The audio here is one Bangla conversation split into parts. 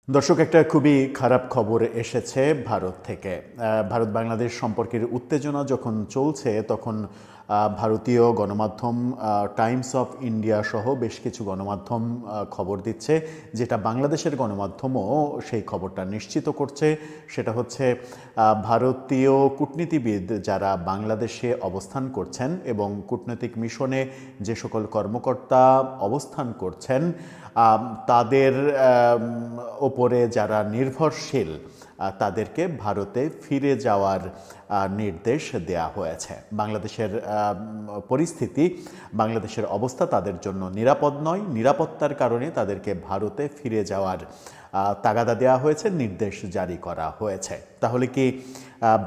দর্শক, একটা খুবই খারাপ খবর এসেছে ভারত থেকে। ভারত বাংলাদেশ সম্পর্কের উত্তেজনা যখন চলছে তখন ভারতীয় গণমাধ্যম টাইমস অফ ইন্ডিয়া সহ বেশ কিছু গণমাধ্যম খবর দিচ্ছে, যেটা বাংলাদেশের গণমাধ্যমও সেই খবরটা নিশ্চিত করছে। সেটা হচ্ছে ভারতীয় কূটনীতিবিদ যারা বাংলাদেশে অবস্থান করছেন এবং কূটনৈতিক মিশনে যে সকল কর্মকর্তা অবস্থান করছেন তাদের ওপরে যারা নির্ভরশীল তাদেরকে ভারতে ফিরে যাওয়ার নির্দেশ দেয়া হয়েছে। বাংলাদেশের পরিস্থিতি, বাংলাদেশের অবস্থা তাদের জন্য নিরাপদ নয়। নিরাপত্তার কারণে তাদেরকে ভারতে ফিরে যাওয়ার তাগাদা দেওয়া হয়েছে, নির্দেশ জারি করা হয়েছে। তাহলে কি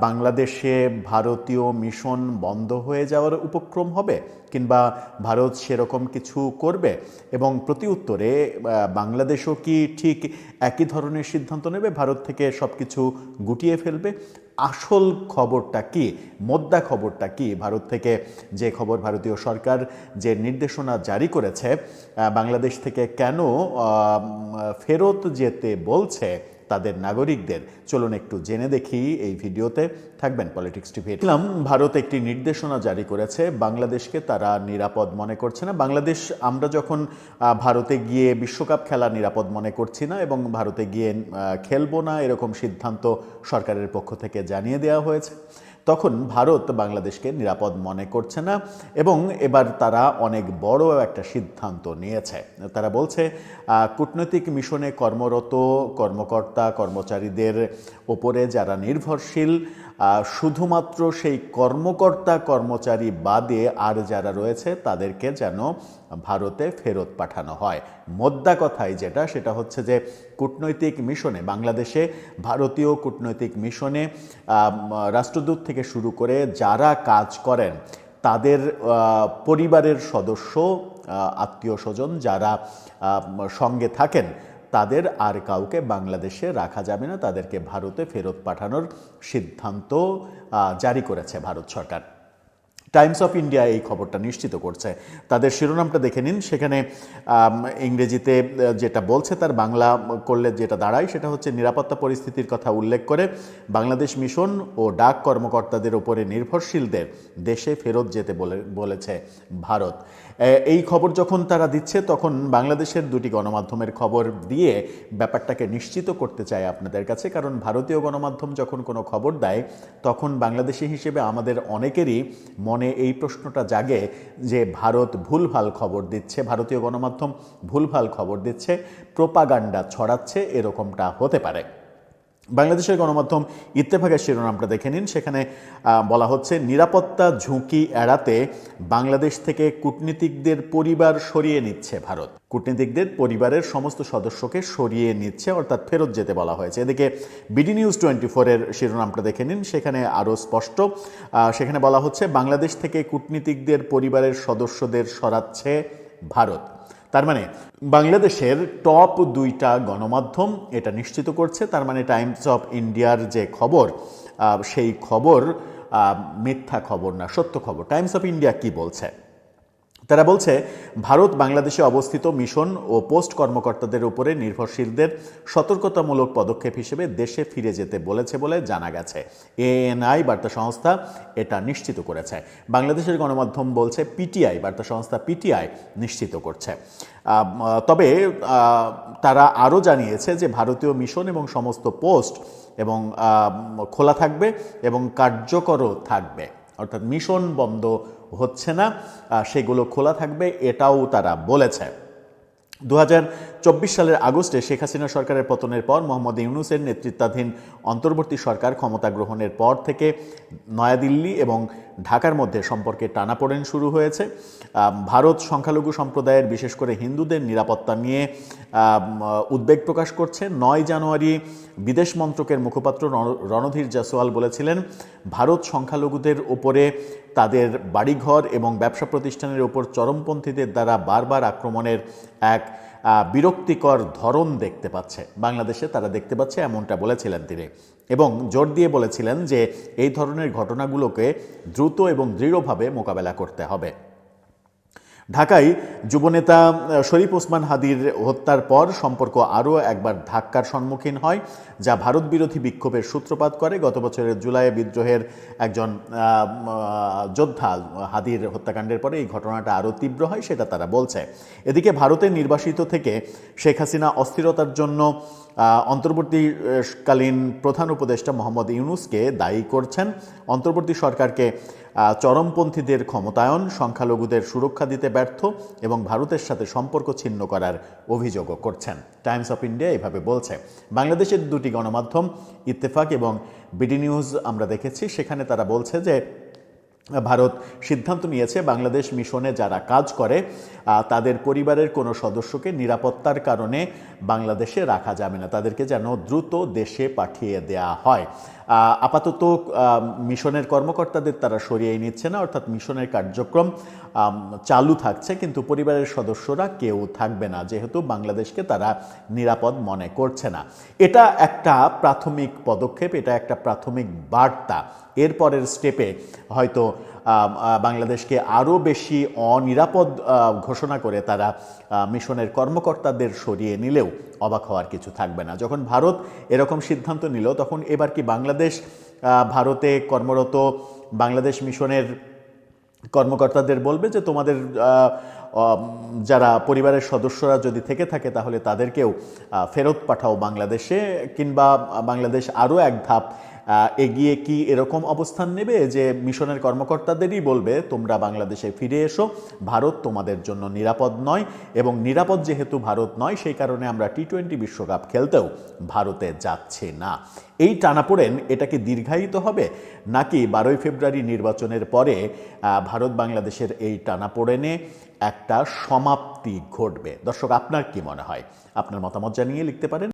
বাংলাদেশে ভারতীয় মিশন বন্ধ হয়ে যাওয়ার উপক্রম হবে, কিংবা ভারত সেরকম কিছু করবে? এবং প্রতি উত্তরে বাংলাদেশও কি ঠিক একই ধরনের সিদ্ধান্ত নেবে, ভারত থেকে সব কিছু গুটিয়ে ফেলবে? আসল খবরটা কি, মোদ্দা খবরটা কি? ভারত থেকে যে খবর, ভারতীয় সরকার যে নির্দেশনা জারি করেছে বাংলাদেশ থেকে কেন ফেরত যেতে বলছে তাদের নাগরিকদের, চলুন একটু জেনে দেখি এই ভিডিওতে। থাকবেন পলিটিক্স টিভি। ভারত একটি নির্দেশনা জারি করেছে, বাংলাদেশকে তারা নিরাপদ মনে করছে না। বাংলাদেশ, আমরা যখন ভারতে গিয়ে বিশ্বকাপ খেলা নিরাপদ মনে করছি না এবং ভারতে গিয়ে খেলবো না, এরকম সিদ্ধান্ত সরকারের পক্ষ থেকে জানিয়ে দেওয়া হয়েছে, তখন ভারত বাংলাদেশকে নিরাপদ মনে করছে না এবং এবার তারা অনেক বড় একটা সিদ্ধান্ত নিয়েছে। তারা বলছে কূটনৈতিক মিশনে কর্মরত কর্মকর্তা কর্মচারীদের ওপরে যারা নির্ভরশীল, শুধুমাত্র সেই কর্মকর্তা কর্মচারী বাদে আর যারা রয়েছে তাদেরকে যেন ভারতে ফেরত পাঠানো হয়। মোদ্দা কথাই যেটা, সেটা হচ্ছে যে কূটনৈতিক মিশনে, বাংলাদেশে ভারতীয় কূটনৈতিক মিশনে রাষ্ট্রদূত থেকে শুরু করে যারা কাজ করেন তাদের পরিবারের সদস্য, আত্মীয় স্বজন যারা সঙ্গে থাকেন, তাদের আর কাউকে বাংলাদেশে রাখা যাবে না, তাদেরকে ভারতে ফেরত পাঠানোর সিদ্ধান্ত জারি করেছে ভারত সরকার। টাইমস অফ ইন্ডিয়া এই খবরটা নিশ্চিত করছে। তাদের শিরোনামটা দেখে নিন, সেখানে ইংরেজিতে যেটা বলছে তার বাংলা করলে যেটা দাঁড়ায় সেটা হচ্ছে, নিরাপত্তা পরিস্থিতির কথা উল্লেখ করে বাংলাদেশ মিশন ও ডাক কর্মকর্তাদের উপরে নির্ভরশীলদের দেশে ফেরত যেতে বলেছে ভারত। এই খবর যখন তারা দিচ্ছে তখন বাংলাদেশের দুটি গণমাধ্যমের খবর দিয়ে ব্যাপারটাকে নিশ্চিত করতে চায় আপনাদের কাছে। কারণ ভারতীয় গণমাধ্যম যখন কোনো খবর দেয় তখন বাংলাদেশি হিসেবে আমাদের অনেকেরই মনে এই প্রশ্নটা জাগে যে ভারত ভুলভাল খবর দিচ্ছে, ভারতীয় গণমাধ্যম ভুলভাল খবর দিচ্ছে, প্রোপাগান্ডা ছড়াচ্ছে, এরকমটা হতে পারে। বাংলাদেশের গণমাধ্যম ইত্তেফাকের শিরোনামটা দেখে নিন, সেখানে বলা হচ্ছে, নিরাপত্তা ঝুঁকি এড়াতে বাংলাদেশ থেকে কূটনীতিকদের পরিবার সরিয়ে নিচ্ছে ভারত। কূটনীতিকদের পরিবারের সমস্ত সদস্যকে সরিয়ে নিচ্ছে, অর্থাৎ ফেরত যেতে বলা হয়েছে। এদিকে বিডি নিউজ 24-এর শিরোনামটা দেখে নিন, সেখানে আরও স্পষ্ট, সেখানে বলা হচ্ছে, বাংলাদেশ থেকে কূটনীতিকদের পরিবারের সদস্যদের সরাচ্ছে ভারত। তার মানে বাংলাদেশের টপ দুইটা গণমাধ্যম এটা নিশ্চিত করছে। তার মানে টাইমস অফ ইন্ডিয়ার যে খবর, সেই খবর মিথ্যা খবর না, সত্য খবর। টাইমস অফ ইন্ডিয়া কি বলছে? তারা বলছে, ভারত বাংলাদেশে অবস্থিত মিশন ও পোস্ট কর্মকর্তাদের উপরে নির্ভরশীলদের সতর্কতামূলক পদক্ষেপ হিসেবে দেশে ফিরে যেতে বলেছে বলে জানা গেছে। এএনআই বার্তা সংস্থা এটা নিশ্চিত করেছে। বাংলাদেশের গণমাধ্যম বলছে পিটিআই, বার্তা সংস্থা পিটিআই নিশ্চিত করছে। তবে তারা আরও জানিয়েছে যে ভারতীয় মিশন এবং সমস্ত পোস্ট এবং খোলা থাকবে এবং কার্যকরও থাকবে, অর্থাৎ মিশন বন্ধ হচ্ছে না, সেগুলো খোলা থাকবে, এটাও তারা বলেছে। 2024 সালের আগস্টে শেখ হাসিনা সরকারের পতনের পর মোহাম্মদ ইউনূসের নেতৃত্বাধীন অন্তর্বর্তী সরকার ক্ষমতা গ্রহণের পর থেকে নয়াদিল্লি এবং ঢাকার মধ্যে সম্পর্কে টানাপোড়েন শুরু হয়েছে। ভারত সংখ্যালঘু সম্প্রদায়ের, বিশেষ করে হিন্দুদের নিরাপত্তা নিয়ে উদ্বেগ প্রকাশ করছে। 9 জানুয়ারি বিদেশ মন্ত্রকের মুখপাত্র রণধীর জয়সওয়াল বলেছিলেন, ভারত সংখ্যালঘুদের ওপরে, তাদের বাড়িঘর এবং ব্যবসা প্রতিষ্ঠানের ওপর চরমপন্থীদের দ্বারা বারবার আক্রমণের এক বিরক্তিকর ধরন দেখতে পাচ্ছে, বাংলাদেশে তারা দেখতে পাচ্ছে, এমনটা বলেছিলেন তিনি। এবং জোর দিয়ে বলেছিলেন যে এই ধরনের ঘটনাগুলোকে দ্রুত এবং দৃঢ়ভাবে মোকাবেলা করতে হবে। ঢাকায় যুবনেতা শরীফ ওসমান হাদির হত্যার পর সম্পর্ক আরও একবার ধাক্কার সম্মুখীন হয়, যা ভারত বিরোধী বিক্ষোভের সূত্রপাত করে। গত বছরের জুলাইয়ে বিদ্রোহের একজন যোদ্ধা হাদির হত্যাকাণ্ডের পরে এই ঘটনাটা আরও তীব্র হয়, সেটা তারা বলছে। এদিকে ভারতের নির্বাসিত থেকে শেখ হাসিনা অস্থিরতার জন্য অন্তর্বর্তীকালীন প্রধান উপদেষ্টা মোহাম্মদ ইউনূসকে দায়ী করছেন। অন্তর্বর্তী সরকারকে চরমপন্থীদের ক্ষমতায়ন, সংখ্যালঘুদের সুরক্ষা দিতে ব্যর্থ এবং ভারতের সাথে সম্পর্ক ছিন্ন করার অভিযোগও করছেন। টাইমস অফ ইন্ডিয়া এভাবে বলছে। বাংলাদেশের দুটি গণমাধ্যম ইত্তেফাক এবং বিডি নিউজ আমরা দেখেছি, সেখানে তারা বলছে যে ভারত সিদ্ধান্ত নিয়েছে বাংলাদেশ মিশনে যারা কাজ করে তাদের পরিবারের কোনো সদস্যকে নিরাপত্তার কারণে বাংলাদেশে রাখা যাবে না, তাদেরকে যেন দ্রুত দেশে পাঠিয়ে দেয়া হয়। আপাতত মিশনের কর্মকর্তাদের তারা সরিয়ে নিচ্ছে না, অর্থাৎ মিশনের কার্যক্রম চালু থাকছে, কিন্তু পরিবারের সদস্যরা কেউ থাকবে না, যেহেতু বাংলাদেশকে তারা নিরাপদ মনে করছে না। এটা একটা প্রাথমিক পদক্ষেপ, এটা একটা প্রাথমিক বার্তা। এরপরের স্টেপে হয়তো বাংলাদেশকে আরও বেশি অনিরাপদ ঘোষণা করে তারা মিশনের কর্মকর্তাদের সরিয়ে নিলেও অবাক হওয়ার কিছু থাকবে না। যখন ভারত এরকম সিদ্ধান্ত নিল, তখন এবার কি বাংলাদেশ ভারতে কর্মরত বাংলাদেশ মিশনের কর্মকর্তাদের বলবে যে তোমাদের যারা পরিবারের সদস্যরা যদি থেকে থাকে তাহলে তাদেরকেও ফেরত পাঠাও বাংলাদেশে, কিংবা বাংলাদেশ আরও এক ধাপ এগিয়ে কি এরকম অবস্থান নেবে যে মিশনের কর্মকর্তাদেরই বলবে তোমরা বাংলাদেশে ফিরে এসো, ভারত তোমাদের জন্য নিরাপদ নয়, এবং নিরাপদ যেহেতু ভারত নয় সেই কারণে আমরা টি-20 বিশ্বকাপ খেলতেও ভারতে যাচ্ছি না। এই টানাপোড়েন এটা কি দীর্ঘায়িত হবে, নাকি 12ই ফেব্রুয়ারি নির্বাচনের পরে ভারত বাংলাদেশের এই টানাপোড়েনে একটা সমাপ্তি ঘটবে? দর্শক, আপনার কি মনে হয়? আপনার মতামত জানিয়ে লিখতে পারেন।